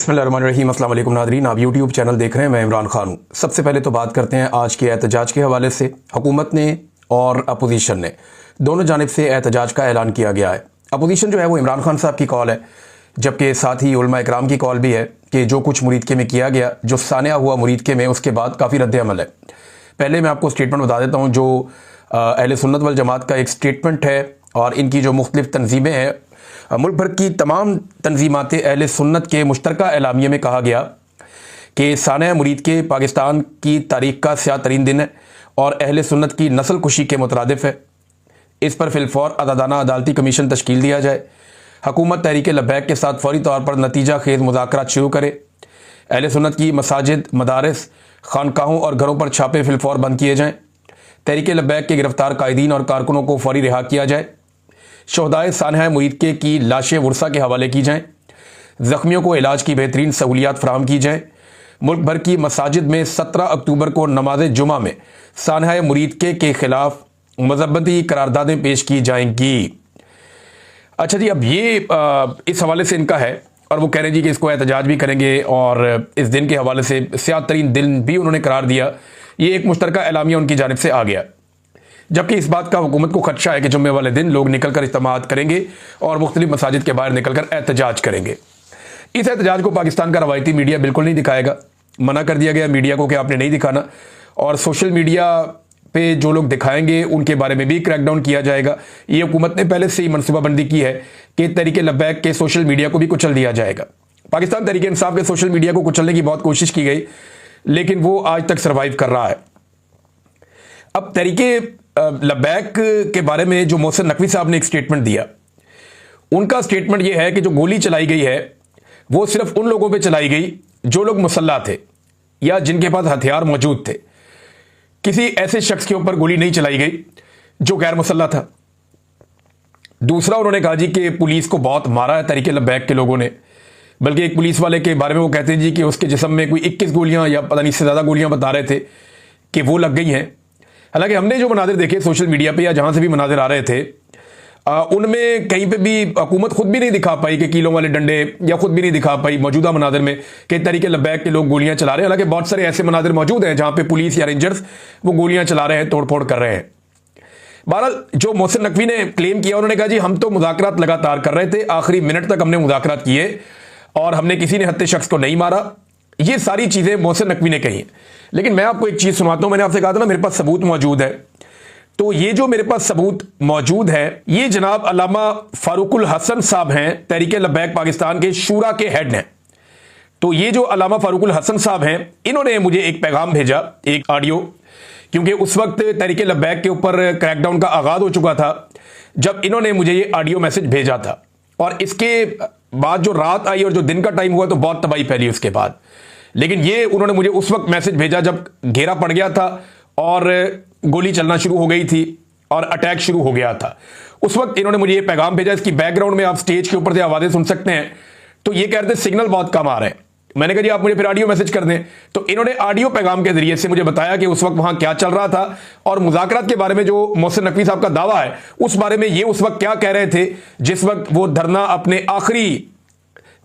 बिस्मिल्लाहिर्रहमानिर्रहीम। अस्सलाम वालेकुम नादरीन, आप यूट्यूब चैनल देख रहे हैं। मैं इमरान खान हूँ। सबसे पहले तो बात करते हैं आज के एहतजाज के हवाले से। हुकूमत ने और अपोजिशन ने दोनों जानिब से एहतजाज का ऐलान किया गया है। अपोजिशन जो है वो इमरान खान साहब की कॉल है, जबकि साथ ही उलमा इकराम की कॉल भी है कि जो कुछ मुरीदके में किया गया, जो सानिया हुआ मुरीदके में, उसके बाद काफ़ी रद्द अमल है। पहले मैं आपको स्टेटमेंट बता देता हूँ जो अहले सुन्नत वल जमात का एक स्टेटमेंट है और इनकी जो मुख्तलिफ तंजीमें हैं, मुल्क भर की तमाम तंजीमात अहले सुन्नत के मुश्तरका एलामिया में कहा गया कि सानिया मुरीद के पाकिस्तान की तारीख का स्याह तरीन दिन है और अहले सुन्नत की नस्ल कुशी के मुतरादिफ है। इस पर फिलफौर आज़ादाना अदालती कमीशन तश्कील दिया जाए। हुकूमत तहरीक लब्बैक के साथ फौरी तौर पर नतीजा खेज मुज़ाकरात शुरू करे। अहले सुन्नत की मसाजिद, मदारस, खानकाहों और घरों पर छापे फिलफौर बंद किए जाएँ। तहरीक लब्बैक के गिरफ्तार कायदीन और कारकुनों को फौरी रिहा किया जाए। शोहदाए सानिया मुरीदके की लाशें वर्सा के हवाले की जाएँ। ज़ख्मियों को इलाज की बेहतरीन सहूलियात फराहम की जाएँ। मुल्क भर की मसाजिद में 17 अक्टूबर को नमाज जुमा में सानिया मुरीदके के ख़िलाफ़ मज़हबती करारदादें पेश की जाएंगी। अच्छा जी, अब ये इस हवाले से इनका है और वो कह रहे हैं जी कि इसको एहतजाज भी करेंगे और इस दिन के हवाले से स्याह तरीन दिन भी उन्होंने करार दिया। ये एक मुश्तरका एलामिया उनकी जानिब से आ गया, जबकि इस बात का हुकूमत को खदशा है कि जुम्मे वाले दिन लोग निकल कर इज्तिमाअत करेंगे और मुख्तलिफ मसाजिद के बाहर निकल कर एहतजाज करेंगे। इस एहतजाज को पाकिस्तान का रवायती मीडिया बिल्कुल नहीं दिखाएगा। मना कर दिया गया मीडिया को कि आपने नहीं दिखाना, और सोशल मीडिया पे जो लोग दिखाएंगे उनके बारे में भी क्रैकडाउन किया जाएगा। ये हुकूमत ने पहले से ही मनसूबाबंदी की है कि तहरीक लब्बैक के सोशल मीडिया को भी कुचल दिया जाएगा। पाकिस्तान तहरीक इंसाफ के सोशल मीडिया को कुचलने की बहुत कोशिश की गई, लेकिन वो आज तक सर्वाइव कर रहा है। अब तहरीक लब्बैक के बारे में जो मोहसिन नकवी साहब ने एक स्टेटमेंट दिया, उनका स्टेटमेंट यह है कि जो गोली चलाई गई है वो सिर्फ उन लोगों पे चलाई गई जो लोग मुसल्ला थे या जिनके पास हथियार मौजूद थे। किसी ऐसे शख्स के ऊपर गोली नहीं चलाई गई जो गैर मुसल्ला था। दूसरा, उन्होंने कहा जी कि पुलिस को बहुत मारा है तहरीक लब्बैक के लोगों ने, बल्कि एक पुलिस वाले के बारे में वो कहते हैं जी कि उसके जिस्म में कोई 21 गोलियां या पता नहीं इससे ज़्यादा गोलियां बता रहे थे कि वो लग गई हैं। हालांकि हमने जो मनाजिर देखे सोशल मीडिया पे या जहां से भी मनाजिर आ रहे थे, उनमें कहीं पे भी हुकूमत खुद भी नहीं दिखा पाई कि कीलों वाले डंडे, या खुद भी नहीं दिखा पाई मौजूदा मनाजिर में कि तहरीक लब्बैक के लोग गोलियां चला रहे हैं। हालांकि बहुत सारे ऐसे मनाजिर मौजूद हैं जहां पे पुलिस या रेंजर्स वो गोलियां चला रहे हैं, तोड़फोड़ कर रहे हैं। बहरहाल जो मोहसिन नकवी ने क्लेम किया, उन्होंने कहा जी हम तो मुज़ाकरात लगातार कर रहे थे, आखिरी मिनट तक हमने मुज़ाकरात किए और हमने किसी ने हत्या शख्स को नहीं मारा। ये सारी चीज़ें मोहसिन नकवी ने कही। लेकिन मैं आपको एक चीज़ सुनाता हूं। मैंने आपसे कहा था ना मेरे पास सबूत मौजूद है, तो ये जो मेरे पास सबूत मौजूद है, ये जनाब अल्लामा फारूकुल हसन साहब हैं, तहरीक लब्बैक पाकिस्तान के शूरा के हेड हैं। तो ये जो अल्लामा फारूकुल हसन साहब हैं, इन्होंने मुझे एक पैगाम भेजा, एक ऑडियो, क्योंकि उस वक्त तहरीक लब्बैक के ऊपर क्रैकडाउन का आगाज हो चुका था जब इन्होंने मुझे ये ऑडियो मैसेज भेजा था। और इसके बाद जो रात आई और जो दिन का टाइम हुआ तो बहुत तबाही फैली उसके बाद। लेकिन ये उन्होंने मुझे उस वक्त मैसेज भेजा जब घेरा पड़ गया था और गोली चलना शुरू हो गई थी और अटैक शुरू हो गया था। उस वक्त इन्होंने मुझे ये पैगाम भेजा। इसकी बैकग्राउंड में आप स्टेज के ऊपर से आवाजें सुन सकते हैं। तो ये कह रहे थे सिग्नल बहुत कम आ रहे हैं। मैंने कहा जी आप मुझे फिर ऑडियो मैसेज कर दें। तो इन्होंने ऑडियो पैगाम के जरिए से मुझे बताया कि उस वक्त वहां क्या चल रहा था और मुज़ाकरात के बारे में जो मोहसिन नकवी साहब का दावा है उस बारे में ये उस वक्त क्या कह रहे थे जिस वक्त वो धरना अपने आखिरी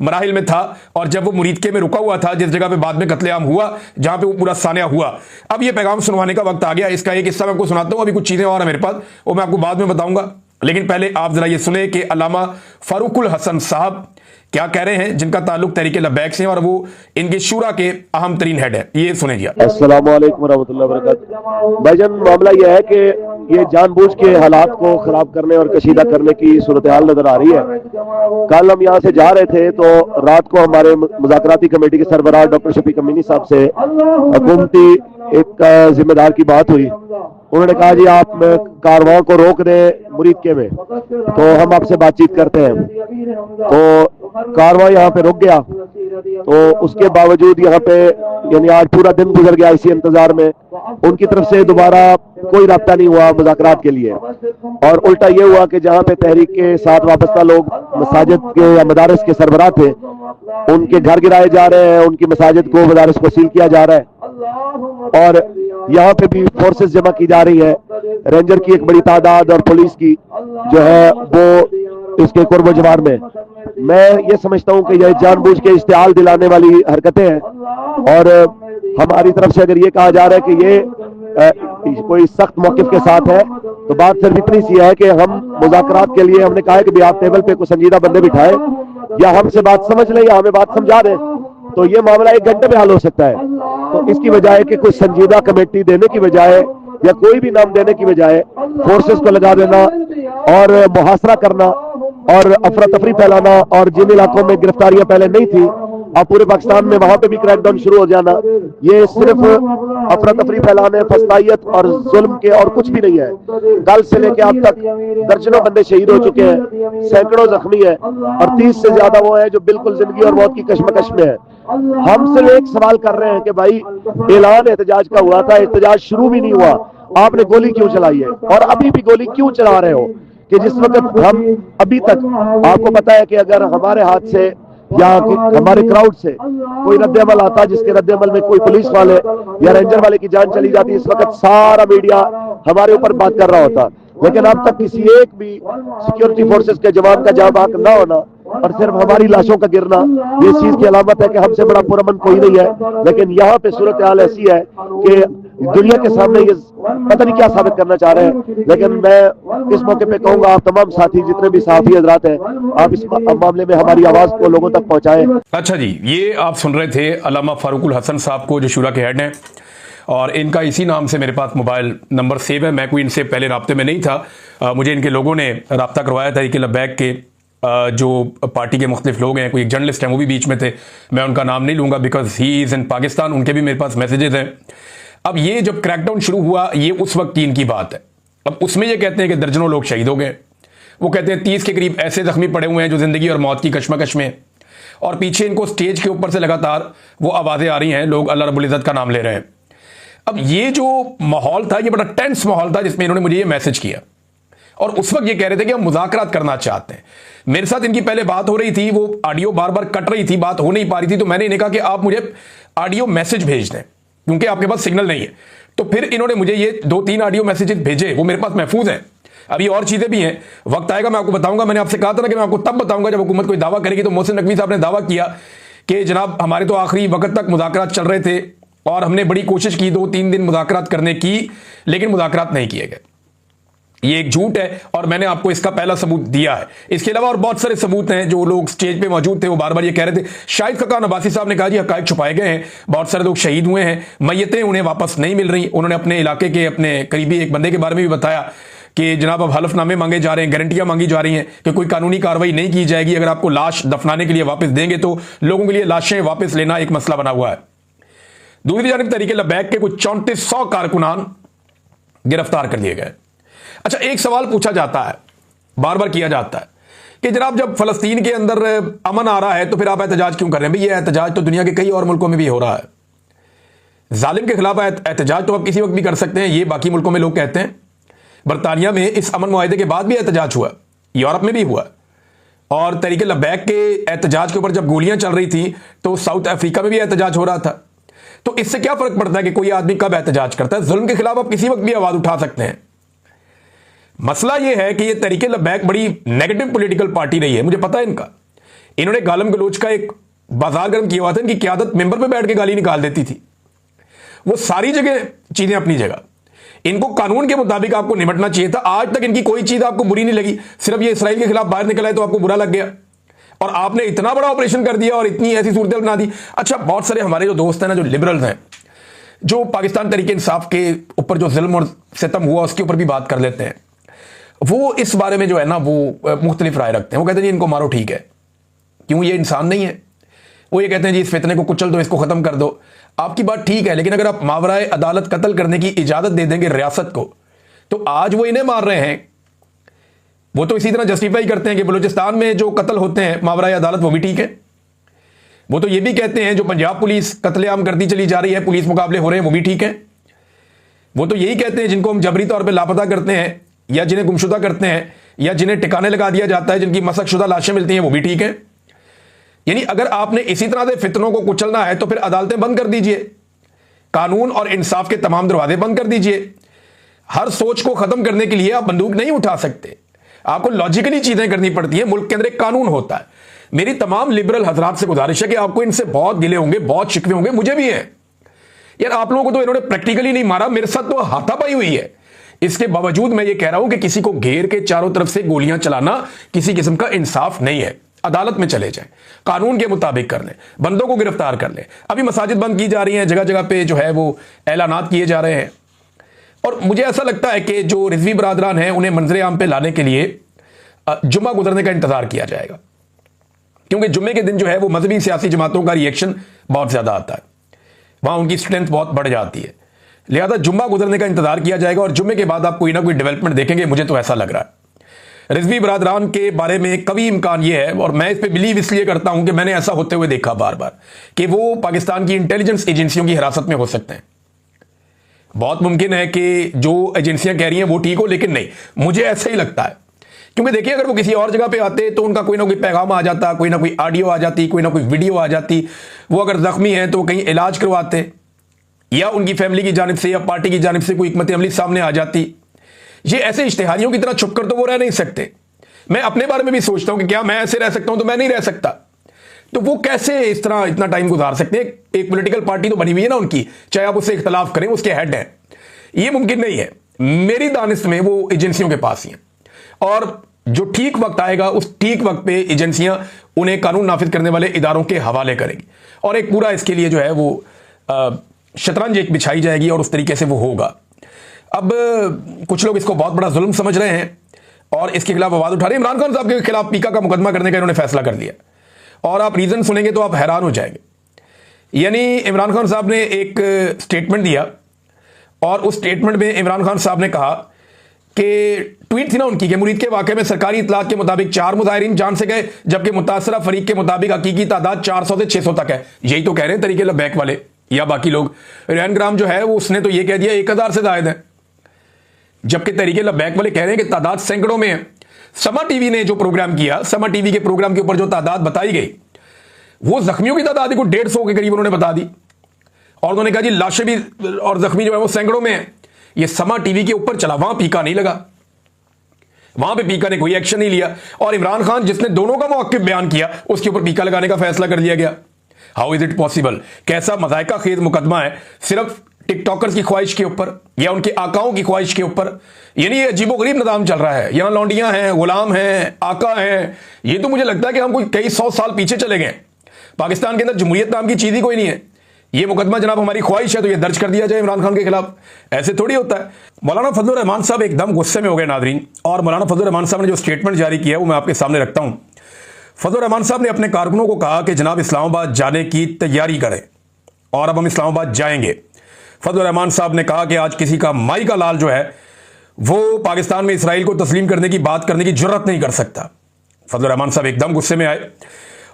मराहिल में था और जब वो मुरीदके में रुका हुआ था, जिस जगह पे बाद में कत्लेआम हुआ, जहां पे वो पूरा सानिया हुआ। अब ये पैगाम सुनवाने का वक्त आ गया। इसका एक हिस्सा मैं आपको सुनाता हूं। अभी कुछ चीजें और है मेरे पास, वो मैं आपको बाद में बताऊंगा। लेकिन पहले आप जरा ये सुने कि अल्लामा फारूकुल हसन साहब क्या कह रहे हैं, जिनका ताल्लुक तहरीक लब्बैक से है और वो इनके शूरा के अहम तरीन हेड है। ये सुने जी। अस्सलाम वालेकुम वरहमतुल्लाहि वबरकातुहू। भाईजान, मामला यह है कि ये जानबूझ के हालात को खराब करने और कशीदा करने की सूरत हाल नजर आ रही है। कल हम यहाँ से जा रहे थे तो रात को हमारे मुज़ाकराती कमेटी के सरबराह डॉक्टर शफीक अमीनी साहब से हुकूमती एक जिम्मेदार की बात हुई। उन्होंने कहा जी आप कारवां को रोक दें मुरीदके में, तो हम आपसे बातचीत करते हैं। तो कारवां यहाँ पे रुक गया। तो उसके बावजूद यहाँ पे यानी आज पूरा दिन गुजर गया इसी इंतजार में। उनकी तरफ से दोबारा कोई राब्ता नहीं हुआ मुज़ाकरात के लिए, और उल्टा ये हुआ कि जहाँ पे तहरीक के साथ वाबस्ता लोग मसाजिद के या मदारस के सरबराह थे, उनके घर गिराए जा रहे हैं, उनकी मसाजिद को मदारस को सील किया जा रहा है। और यहाँ पे भी फोर्सेस जमा की जा रही है, रेंजर की एक बड़ी तादाद और पुलिस की जो है वो इसके कुर्ब जवार में। मैं ये समझता हूं कि यह जानबूझ के इश्तिहाल दिलाने वाली हरकतें हैं। और हमारी तरफ से अगर ये कहा जा रहा है कि ये कोई सख्त मौकिफ के साथ है, तो बात सिर्फ इतनी सी है कि हम मुज़ाकरात के लिए हमने कहा है कि भी आप टेबल पे कुछ संजीदा बंदे बिठाए, या हमसे बात समझ लें या हमें बात समझा दें, तो ये मामला 1 घंटे में हल हो सकता है। तो इसकी बजाय कि कुछ संजीदा कमेटी देने की बजाय या कोई भी नाम देने की बजाय फोर्सेस को लगा देना और मुहासरा करना और अफरा तफरी फैलाना, और जिन इलाकों में गिरफ्तारियां पहले नहीं थी अब पूरे पाकिस्तान में वहां पे भी क्रैकडाउन शुरू हो जाना, ये सिर्फ अफरा तफरी फैलाने, फसाइयत और जुल्म के और कुछ भी नहीं है। कल से लेकर अब तक दर्जनों बंदे शहीद हो चुके हैं, सैकड़ों जख्मी है, और 30 से ज्यादा वो है जो बिल्कुल जिंदगी और मौत की कशमकश में है। हम सिर्फ एक सवाल कर रहे हैं कि भाई ऐलान एहतजाज का हुआ था, एहतजाज शुरू भी नहीं हुआ, आपने गोली क्यों चलाई है और अभी भी गोली क्यों चला रहे हो? कि जिस वक्त हम अभी तक, आपको पता है कि अगर हमारे हाथ से या हमारे क्राउड से कोई रद्द-ए-अमल आता जिसके रद्द-ए-अमल में कोई पुलिस वाले या रेंजर वाले की जान चली जाती, इस वक्त सारा मीडिया हमारे ऊपर बात कर रहा होता। लेकिन अब तक किसी एक भी सिक्योरिटी फोर्सेस के जवान का जाँ बाक ना होना और सिर्फ हमारी लाशों का गिरना, ये इस चीज की अलामत है कि हमसे बड़ा पुरअमन कोई नहीं है। लेकिन यहाँ पे सूरत हाल ऐसी है कि दुनिया के सामने ये पता नहीं क्या साबित करना चाह रहे हैं। लेकिन मैं इस मौके पे कहूंगा, आप तमाम साथी जितने भी सहाफी हजरात हैं, आप इस मामले में हमारी आवाज को लोगों तक पहुंचाएं। अच्छा जी, ये आप सुन रहे थे अल्लामा फारूकुल हसन साहब को, जो शूरा के हेड हैं, और इनका इसी नाम से मेरे पास मोबाइल नंबर सेव है। मैं कोई इनसे पहले राब्ते में नहीं था, मुझे इनके लोगों ने राब्ता करवाया था कि लब्बैक के जो पार्टी के मुख्तलिफ लोग हैं, कोई एक जर्नलिस्ट हैं वो भी बीच में थे, मैं उनका नाम नहीं लूंगा because he is in Pakistan, उनके भी मेरे पास मैसेजेस हैं। अब ये जब क्रैकडाउन शुरू हुआ, ये उस वक्त की इनकी बात है। अब उसमें ये कहते हैं कि दर्जनों लोग शहीद हो गए, वो कहते हैं 30 के करीब ऐसे जख्मी पड़े हुए हैं जो जिंदगी और मौत की कशमकश में, और पीछे इनको स्टेज के ऊपर से लगातार वो आवाज़ें आ रही हैं, लोग अल्लाह रब्बुल इज़्ज़त का नाम ले रहे हैं। अब ये जो माहौल था, ये बड़ा टेंस माहौल था जिसमें इन्होंने मुझे ये मैसेज किया, और उस वक्त ये कह रहे थे कि हम मुज़ाकरात करना चाहते हैं। मेरे साथ इनकी पहले बात हो रही थी, वो ऑडियो बार बार कट रही थी, बात हो नहीं पा रही थी, तो मैंने इन्हें कहा कि आप मुझे ऑडियो मैसेज भेज दें क्योंकि आपके पास सिग्नल नहीं है। तो फिर इन्होंने मुझे ये 2-3 ऑडियो मैसेजेस भेजे, वो मेरे पास महफूज हैं। अभी और चीज़ें भी हैं, वक्त आएगा मैं आपको बताऊंगा। मैंने आपसे कहा था ना कि मैं आपको तब बताऊंगा जब हुकूमत कोई दावा करेगी। तो मोहसिन नकवी साहब ने दावा किया कि जनाब हमारे तो आखिरी वक्त तक मुज़ाकरात चल रहे थे और हमने बड़ी कोशिश की 2-3 दिन मुज़ाकरात करने की, लेकिन मुज़ाकरात नहीं किए गए। ये एक झूठ है और मैंने आपको इसका पहला सबूत दिया है। इसके अलावा और बहुत सारे सबूत हैं। जो लोग स्टेज पे मौजूद थे वो बार बार ये कह रहे थे, शाहिद खकान अब्बासी साहब ने कहा जी हकायक छुपाए गए हैं, बहुत सारे लोग शहीद हुए हैं, मैयतें उन्हें वापस नहीं मिल रही। उन्होंने अपने इलाके के अपने करीबी एक बंदे के बारे में भी बताया कि जनाब अब हलफनामे मांगे जा रहे हैं, गारंटियां मांगी जा रही हैं कि कोई कानूनी कार्रवाई नहीं की जाएगी, अगर आपको लाश दफनाने के लिए वापस देंगे तो लोगों के लिए लाशें वापस लेना एक मसला बना हुआ है। दूसरी जानिब तहरीक लब्बैक के कुछ 3400 कारकुनान गिरफ्तार कर लिए गए। अच्छा, एक सवाल पूछा जाता है, बार बार किया जाता है कि जनाब जब फलस्तीन के अंदर अमन आ रहा है तो फिर आप एहतजाज क्यों कर रहे हैं? भाई ये एहतजाज तो दुनिया के कई और मुल्कों में भी हो रहा है। जालिम के खिलाफ एहतजाज तो आप किसी वक्त भी कर सकते हैं, ये बाकी मुल्कों में लोग कहते हैं। बरतानिया में इस अमन मुआहदे के बाद भी एहतजाज हुआ, यूरोप में भी हुआ, और तहरीक लब्बैक के एहतजाज के ऊपर जब गोलियां चल रही थी तो साउथ अफ्रीका में भी एहतजाज हो रहा था। तो इससे क्या फर्क पड़ता है कि कोई आदमी कब एहतजाज करता है? जुल्म के खिलाफ आप किसी वक्त भी आवाज उठा सकते हैं। मसला यह है कि यह तहरीक लब्बैक बड़ी नेगेटिव पॉलिटिकल पार्टी रही है, मुझे पता है इनका। इन्होंने गालम गलोच का एक बाजार गर्म किया हुआ था, इनकी क़यादत मेंबर पे बैठ के गाली निकाल देती थी। वो सारी जगह चीजें अपनी जगह, इनको कानून के मुताबिक आपको निपटना चाहिए था। आज तक इनकी कोई चीज आपको बुरी नहीं लगी, सिर्फ ये इसराइल के खिलाफ बाहर निकला है तो आपको बुरा लग गया और आपने इतना बड़ा ऑपरेशन कर दिया और इतनी ऐसी सूरत बना दी। अच्छा, बहुत सारे हमारे जो दोस्त हैं ना, जो लिबरल्स हैं, जो पाकिस्तान तहरीक इंसाफ के ऊपर जो जुल्म और सितम हुआ उसके ऊपर भी बात कर लेते हैं, वो इस बारे में जो है ना वो मुख्तलिफ राय रखते हैं। वो कहते हैं जी इनको मारो, ठीक है, क्यों, ये इंसान नहीं है। वो ये कहते हैं जी इस फितने को कुचल दो, इसको खत्म कर दो। आपकी बात ठीक है, लेकिन अगर आप मावराए अदालत कत्ल करने की इजाजत दे देंगे रियासत को, तो आज वो इन्हें मार रहे हैं। वो तो इसी तरह जस्टिफाई करते हैं कि बलूचिस्तान में जो कत्ल होते हैं मावराए अदालत वो भी ठीक है। वो तो ये भी कहते हैं जो पंजाब पुलिस कत्लेआम करती चली जा रही है, पुलिस मुकाबले हो रहे हैं, वो भी ठीक है। वो तो यही कहते हैं जिनको हम जबरी तौर पर लापता करते हैं या जिन्हें गुमशुदा करते हैं या जिन्हें ठिकाने लगा दिया जाता है, जिनकी मशकशुदा लाशें मिलती हैं, वो भी ठीक है। यानी अगर आपने इसी तरह से फितनों को कुचलना है तो फिर अदालतें बंद कर दीजिए, कानून और इंसाफ के तमाम दरवाजे बंद कर दीजिए। हर सोच को खत्म करने के लिए आप बंदूक नहीं उठा सकते, आपको लॉजिकली चीजें करनी पड़ती है। मुल्क के अंदर एक कानून होता है। मेरी तमाम लिबरल हजरात से गुजारिश है कि आपको इनसे बहुत गिले होंगे, बहुत शिकवे होंगे, मुझे भी है यार। आप लोगों को तो इन्होंने प्रैक्टिकली नहीं मारा, मेरे साथ तो हाथापाई हुई है। इसके बावजूद मैं ये कह रहा हूं कि किसी को घेर के चारों तरफ से गोलियां चलाना किसी किस्म का इंसाफ नहीं है। अदालत में चले जाएं, कानून के मुताबिक कर लें, बंदों को गिरफ्तार कर लें। अभी मसाजिद बंद की जा रही हैं, जगह जगह पे जो है वो ऐलानात किए जा रहे हैं। और मुझे ऐसा लगता है कि जो रिजवी बरादरान हैं उन्हें मंजरे आम पे लाने के लिए जुम्मा गुजरने का इंतजार किया जाएगा, क्योंकि जुम्मे के दिन जो है वो मजहबी सियासी जमातों का रिएक्शन बहुत ज्यादा आता है, वहां उनकी स्ट्रेंथ बहुत बढ़ जाती है। लिहाजा जुम्मा गुजरने का इंतजार किया जाएगा और जुम्मे के बाद आप कोई ना कोई डेवलपमेंट देखेंगे, मुझे तो ऐसा लग रहा है। रिजवी बरादरान के बारे में कभी इम्कान यह है, और मैं इस पर बिलीव इसलिए करता हूं कि मैंने ऐसा होते हुए देखा बार बार, कि वो पाकिस्तान की इंटेलिजेंस एजेंसियों की हिरासत में हो सकते हैं। बहुत मुमकिन है कि जो एजेंसियां कह रही हैं वो ठीक हो, लेकिन नहीं, मुझे ऐसा ही लगता है। क्योंकि देखिए, अगर वो किसी और जगह पे आते तो उनका कोई ना कोई पैगाम आ जाता, कोई ना कोई ऑडियो आ जाती, कोई ना कोई वीडियो आ जाती। वो अगर जख्मी हैं तो वो कहीं इलाज करवाते, या उनकी फैमिली की जानिब से या पार्टी की जानिब से कोई हिकमत अमली सामने आ जाती। ये ऐसे इश्तिहारियों की तरह छुप कर तो वो रह नहीं सकते। मैं अपने बारे में भी सोचता हूं कि क्या मैं ऐसे रह सकता हूं, तो मैं नहीं रह सकता। तो वो कैसे इस तरह इतना टाइम गुजार सकते हैं? एक पॉलिटिकल पार्टी तो बनी हुई है ना उनकी, चाहे आप उससे इख्तलाफ करें, उसके हेड हैं। ये मुमकिन नहीं है। मेरी दानिश में वो एजेंसियों के पास ही हैं, और जो ठीक वक्त आएगा उस ठीक वक्त पे एजेंसियां उन्हें कानून नाफिज करने वाले इदारों के हवाले करेंगी, और एक पूरा इसके लिए जो है वो शतरंज एक बिछाई जाएगी, और उस तरीके से वो होगा। अब कुछ लोग इसको बहुत बड़ा जुल्म समझ रहे हैं और इसके खिलाफ आवाज उठा रहे हैं। इमरान खान साहब के खिलाफ पीका का मुकदमा करने का इन्होंने फैसला कर लिया, और आप रीजन सुनेंगे तो आप हैरान हो जाएंगे। यानी इमरान खान साहब ने एक स्टेटमेंट दिया, और उस स्टेटमेंट में इमरान खान साहब ने कहा कि ट्वीट थी ना उनकी कि मुरीद के वाक़े में सरकारी इतलात के मुताबिक 4 मुजाहिरीन जान से गए, जबकि मुतासरा फरीक के मुताबिक हकीकी तादाद 400 से 600 तक है। यही तो कह रहे हैं तरीके लबैक वाले या बाकी लोग। रेहान ग्राम जो है वो उसने तो ये कह दिया 1000 से जायद है, जबकि तरीके लबैक वाले कह रहे हैं कि तादाद सैकड़ों में है। समा टीवी ने जो प्रोग्राम किया, समा टीवी के प्रोग्राम के ऊपर जो तादाद बताई गई, वो जख्मियों की तादाद को 150 के करीब उन्होंने बता दी, और उन्होंने कहा जी लाशें भी और जख्मी जो है वो सैकड़ों में है। ये समा टीवी के ऊपर चला, वहां पीका नहीं लगा, वहां पे पीका ने कोई एक्शन नहीं लिया, और इमरान खान जिसने दोनों का मौक़िफ़ बयान किया उसके ऊपर पीका लगाने का फैसला कर लिया गया। How is it possible? कैसा मजायका खेज मुकदमा है, सिर्फ टिकटॉकर्स की ख्वाहिश के ऊपर या उनके आकाओं की ख्वाहिश के ऊपर। यानी ये अजीबोगरीब निज़ाम चल रहा है, यहां लौंडियां हैं, गुलाम हैं, आका हैं। ये तो मुझे लगता है कि हम कोई कई 100 साल पीछे चले गए। पाकिस्तान के अंदर जमहूरियत नाम की चीज ही कोई नहीं है। ये मुकदमा जनाब हमारी ख्वाहिश है तो ये दर्ज कर दिया जाए इमरान खान के खिलाफ, ऐसे थोड़ी होता है। मौलाना फजलुर रहमान साहब एकदम गुस्से में हो गए नादरीन, और मौलाना फजलुर रहमान साहब ने जो स्टेटमेंट जारी किया वो मैं आपके सामने रखता हूं। फजलुर रहमान साहब ने अपने कारकुनों को कहा कि जनाब इस्लामाबाद जाने की तैयारी करें, और अब हम इस्लामाबाद जाएंगे। फजलुर रहमान साहब ने कहा कि आज किसी का माई का लाल जो है वो पाकिस्तान में इसराइल को तस्लीम करने की बात करने की जरूरत नहीं कर सकता। फजलुर रहमान साहब एकदम गुस्से में आए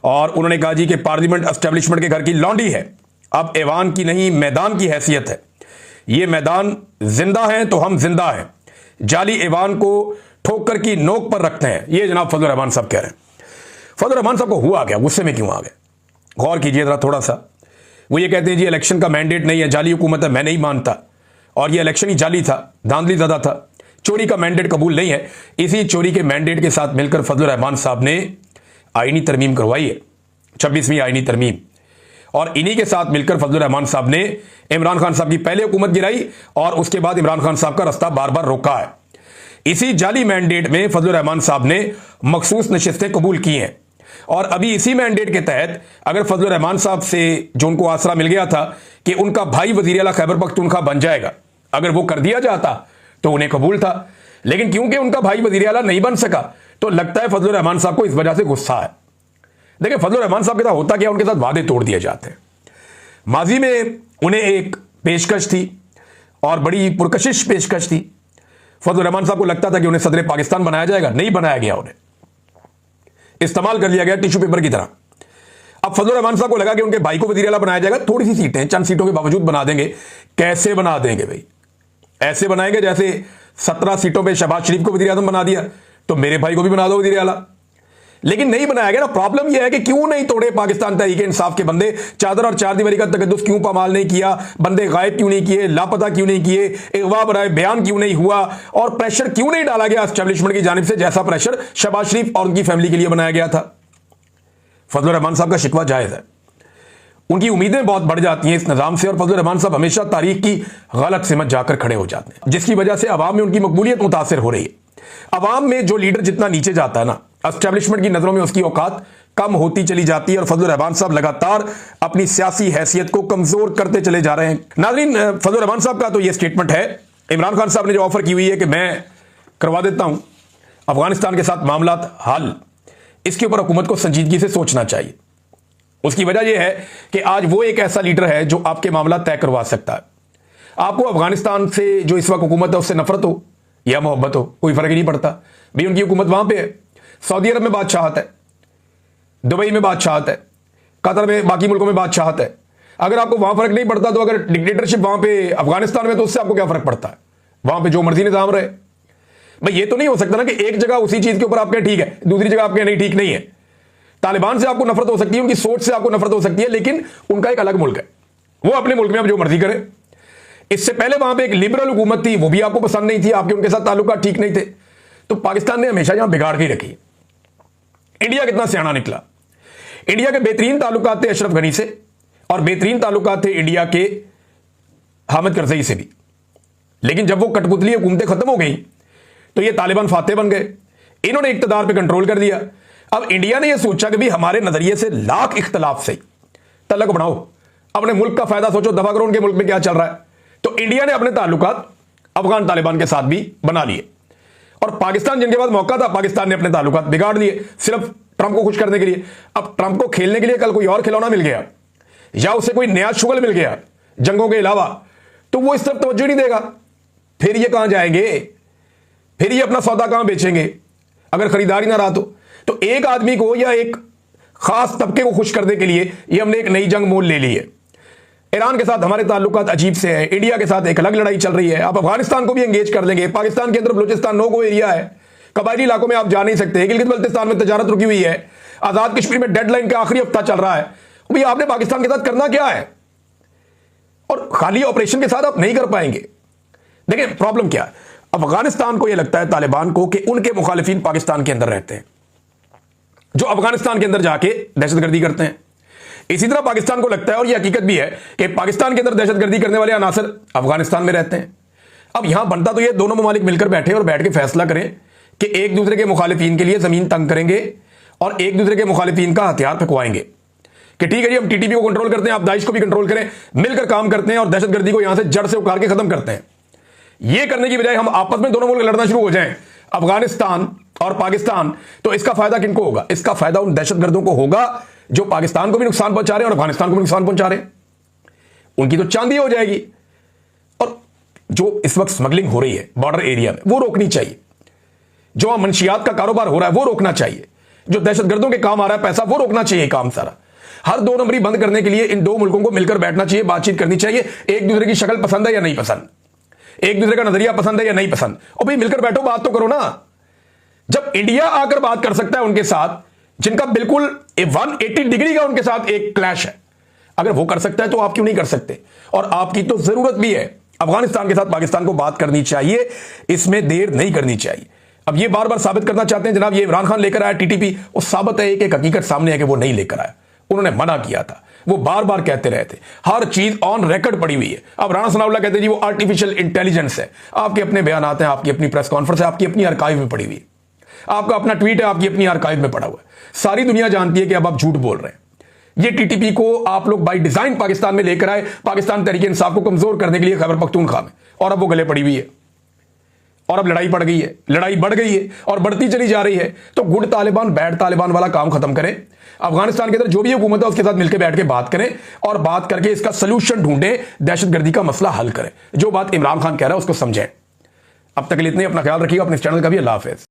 और उन्होंने कहा जी कि पार्लियामेंट एस्टेब्लिशमेंट के घर की लौंडी है, अब ऐवान की नहीं मैदान की हैसियत है। ये मैदान जिंदा है तो हम जिंदा हैं, जाली ऐवान को ठोकर की नोक पर रखते हैं। ये जनाब फजलुर रहमान साहब कह रहे हैं। फजलुर रहमान साहब को हुआ क्या, गुस्से में क्यों आ गए? गौर कीजिए जरा थोड़ा सा। वो ये कहते हैं जी इलेक्शन का मैंडेट नहीं है, जाली हुकूमत है, मैं नहीं मानता, और ये इलेक्शन ही जाली था, धांधली ज़्यादा था, चोरी का मैंडेट कबूल नहीं है। इसी चोरी के मैंडेट के साथ मिलकर फजलुर रहमान साहब ने आईनी तरमीम करवाई है, 26वीं आईनी तरमीम, और इन्हीं के साथ मिलकर फजलुर रहमान साहब ने इमरान खान साहब की पहले हुकूमत गिराई और उसके बाद इमरान खान साहब का रास्ता बार बार रोका है। इसी जाली मैंडेट में फजलुर रहमान साहब ने मखसूस नशिस्तें कबूल की हैं, और अभी इसी मैंडेट के तहत अगर फजलुर रहमान साहब से जो उनको आसरा मिल गया था कि उनका भाई वजीर आला खैबर पख्तूनख्वा बन जाएगा, अगर वो कर दिया जाता तो उन्हें कबूल था। लेकिन क्योंकि उनका भाई वजीर आला नहीं बन सका तो लगता है फजलुर रहमान साहब को इस वजह से गुस्सा है। देखिए फजलुर रहमान साहब के साथ होता क्या, उनके साथ वादे तोड़ दिए जाते हैं। माजी में उन्हें एक पेशकश थी और बड़ी पुरकशिश पेशकश थी। फजलुर रहमान साहब को लगता था कि उन्हें सदर पाकिस्तान बनाया जाएगा, नहीं बनाया गया, उन्हें इस्तेमाल कर लिया गया टिश्यू पेपर की तरह। अब फजलुर रहमान साहब को लगा कि उनके भाई को वजीर आला बनाया जाएगा, थोड़ी सी सीटें, चंद सीटों के बावजूद बना देंगे। कैसे बना देंगे भाई? ऐसे बनाएंगे जैसे 17 सीटों पे शहबाज शरीफ को वजीर आज़म बना दिया तो मेरे भाई को भी बना दो वजीर आला। लेकिन नहीं बनाया गया ना। प्रॉब्लम यह है कि क्यों नहीं तोड़े पाकिस्तान तहरीक इंसाफ के बंदे, चादर और चार दीवारी का तकद्दुस क्यों पामाल नहीं किया, बंदे गायब क्यों नहीं किए, लापता क्यों नहीं किए, अगवा बराए बयान क्यों नहीं हुआ, और प्रेशर क्यों नहीं डाला गया एस्टेब्लिशमेंट की जानिब से, जैसा प्रेशर शहबाज शरीफ और उनकी फैमिली के लिए बनाया गया था। फजलुर रहमान साहब का शिकवा जायज़ है, उनकी उम्मीदें बहुत बढ़ जाती हैं इस निज़ाम से, और फजलुर रहमान साहब हमेशा तारीख की गलत सिमत जाकर खड़े हो जाते हैं, जिसकी वजह से अवाम में उनकी मकबूलियत मुतासर हो रही है। अवाम में जो लीडर जितना नीचे जाता है ना, एस्टेब्लिशमेंट की नज़रों में उसकी औकात कम होती चली जाती है, और फजलुर रहमान साहब लगातार अपनी सियासी हैसियत को कमज़ोर करते चले जा रहे हैं। नाज़रीन, फजलुर रहमान साहब का तो ये स्टेटमेंट है, इमरान खान साहब ने जो ऑफर की हुई है कि मैं करवा देता हूं अफगानिस्तान के साथ मामला हल, इसके ऊपर हुकूमत को संजीदगी से सोचना चाहिए। उसकी वजह यह है कि आज वो एक ऐसा लीडर है जो आपके मामला तय करवा सकता है। आपको अफगानिस्तान से जो इस वक्त हुकूमत है उससे नफरत हो या मोहब्बत हो, कोई फर्क ही नहीं पड़ता भाई, उनकी हुकूमत वहां पे है। सऊदी अरब में बादशाहत है, दुबई में बादशाहत है, कतर में, बाकी मुल्कों में बादशाहत है। अगर आपको वहां फर्क नहीं पड़ता तो अगर डिक्टेटरशिप वहां पे अफगानिस्तान में, तो उससे आपको क्या फर्क पड़ता है? वहां पे जो मर्जी निजाम रहे भाई। ये तो नहीं हो सकता ना कि एक जगह उसी चीज के ऊपर आप कहें ठीक है, दूसरी जगह आप कहें नहीं ठीक नहीं है। तालिबान से आपको नफरत हो सकती है, उनकी सोच से आपको नफरत हो सकती है, लेकिन उनका एक अलग मुल्क है, वो अपने मुल्क में अब जो मर्जी करे। इससे पहले वहां पे एक लिबरल हुकूमत थी, वो भी आपको पसंद नहीं थी, आपके उनके साथ ताल्लुकात ठीक नहीं थे, तो पाकिस्तान ने हमेशा यहां बिगाड़ के रखी। इंडिया कितना सियाना निकला। इंडिया के बेहतरीन ताल्लुकात थे अशरफ गनी से, और बेहतरीन ताल्लुकात थे इंडिया के हामिद करजई से भी, लेकिन जब वो कठपुतली हुकूमतें खत्म हो गई तो ये तालिबान फाते बन गए, इन्होंने इक्तदार पे कंट्रोल कर दिया। अब इंडिया ने यह सोचा कि भी हमारे नजरिए से लाख इख्तलाफ से तलक बढ़ाओ, अपने मुल्क का फायदा सोचो, दफा करो उनके मुल्क में क्या चल रहा है। तो इंडिया ने अपने ताल्लुकात अफगान तालिबान के साथ भी बना लिए, और पाकिस्तान जिनके पास मौका था, पाकिस्तान ने अपने ताल्लुकात बिगाड़ दिए सिर्फ ट्रंप को खुश करने के लिए। अब ट्रंप को खेलने के लिए कल कोई और खिलौना मिल गया या उसे कोई नया शुगल मिल गया जंगों के अलावा, तो वो इस तरफ तवज्जो नहीं देगा। फिर ये कहां जाएंगे, फिर ये अपना सौदा कहां बेचेंगे अगर खरीदारी ना रहा तो एक आदमी को या एक खास तबके को खुश करने के लिए ये हमने एक नई जंग मोल ले ली है। ईरान के साथ हमारे ताल्लुकात अजीब से हैं, इंडिया के साथ एक अलग लड़ाई चल रही है, आप अफगानिस्तान को भी एंगेज कर लेंगे। पाकिस्तान के अंदर बलूचिस्तान नो गो एरिया है, कबायली इलाकों में आप जा नहीं सकते, गिलगित बल्तिस्तान में तजारत रुकी हुई है, आजाद कश्मीर में डेडलाइन का आखिरी हफ्ता चल रहा है। भाई आपने पाकिस्तान के साथ करना क्या है, और खाली ऑपरेशन के साथ आप नहीं कर पाएंगे। देखिए प्रॉब्लम क्या है, अफगानिस्तान को यह लगता है तालिबान को कि उनके मुखालिफिन पाकिस्तान के अंदर रहते हैं, जो अफगानिस्तान के अंदर जाके दहशतगर्दी करते हैं। इसी तरह पाकिस्तान को लगता है, और यह हकीकत भी है, कि पाकिस्तान के अंदर दहशतगर्दी करने वाले अनासर अफगानिस्तान में रहते हैं। अब यहां बनता तो ये दोनों ममालिक मिलकर बैठे और बैठ के फैसला करें कि एक दूसरे के मुखालिफिन के लिए जमीन तंग करेंगे और एक दूसरे के मुखालिफिन का हथियार फेंकवाएंगे कि ठीक है जी हम टीटीपी को कंट्रोल करते हैं, आप दाइश को भी कंट्रोल करें, मिलकर काम करते हैं और दहशतगर्दी को यहां से जड़ से उखाड़ के खत्म करते हैं। यह करने की बजाय हम आपस में दोनों मुल्क लड़ना शुरू हो जाएं, अफगानिस्तान और पाकिस्तान, तो इसका फायदा किनको होगा? इसका फायदा उन दहशतगर्दों को होगा जो पाकिस्तान को भी नुकसान पहुंचा रहे हैं और अफगानिस्तान को भी नुकसान पहुंचा रहे हैं। उनकी तो चांदी हो जाएगी। और जो इस वक्त स्मगलिंग हो रही है बॉर्डर एरिया में, वो रोकनी चाहिए। जो मंशियात का कारोबार हो रहा है वो रोकना चाहिए। जो दहशतगर्दों के काम आ रहा है पैसा, वो रोकना चाहिए काम सारा। हर दो नंबरी बंद करने के लिए इन दो मुल्कों को मिलकर बैठना चाहिए, बातचीत करनी चाहिए। एक दूसरे की शक्ल पसंद है या नहीं पसंद, एक दूसरे का नजरिया पसंद है या नहीं पसंद, और भाई मिलकर बैठो, बात तो करो ना। जब इंडिया आकर बात कर सकता है उनके साथ, जिनका बिल्कुल 180 डिग्री का उनके साथ एक क्लैश है, अगर वो कर सकता है तो आप क्यों नहीं कर सकते? और आपकी तो जरूरत भी है। अफगानिस्तान के साथ पाकिस्तान को बात करनी चाहिए, इसमें देर नहीं करनी चाहिए। अब ये बार बार साबित करना चाहते हैं जनाब ये इमरान खान लेकर आया टीटीपी, वो साबित है एक हकीकत सामने है कि वो नहीं लेकर आया, उन्होंने मना किया था, वो बार बार कहते रहे थे, हर चीज ऑन रिकॉर्ड पड़ी हुई है। अब राणा सनाउल्लाह कहते हैं जी वो आर्टिफिशियल इंटेलिजेंस है, आपके अपने बयान हैं, आपकी अपनी प्रेस कॉन्फ्रेंस है, आपकी अपनी आर्काइव में पड़ी हुई है, आपका अपना ट्वीट है, आपकी अपनी आर्काइव में पड़ा हुआ है। सारी दुनिया जानती है कि अब आप झूठ बोल रहे हैं। ये टीटीपी को आप लोग बाय डिजाइन पाकिस्तान में लेकर आए, पाकिस्तान तहरीक इंसाफ को कमजोर करने के लिए खैबर पख्तूनख्वा में, और अब वो गले पड़ी हुई है और अब लड़ाई पड़ गई है, लड़ाई बढ़ गई है और बढ़ती चली जा रही है। तो गुड तालिबान बैड तालिबान वाला काम खत्म करें। अफगानिस्तान के अंदर जो भी हुकूमत है उसके साथ मिलकर बैठ के बात करें और बात करके इसका सलूशन ढूंढें, दहशतगर्दी का मसला हल करें। जो बात इमरान खान कह रहा है उसको समझें। अब तक के लिए इतने, अपना ख्याल रखिएगा, अपने चैनल का भी। अल्लाह हाफिज।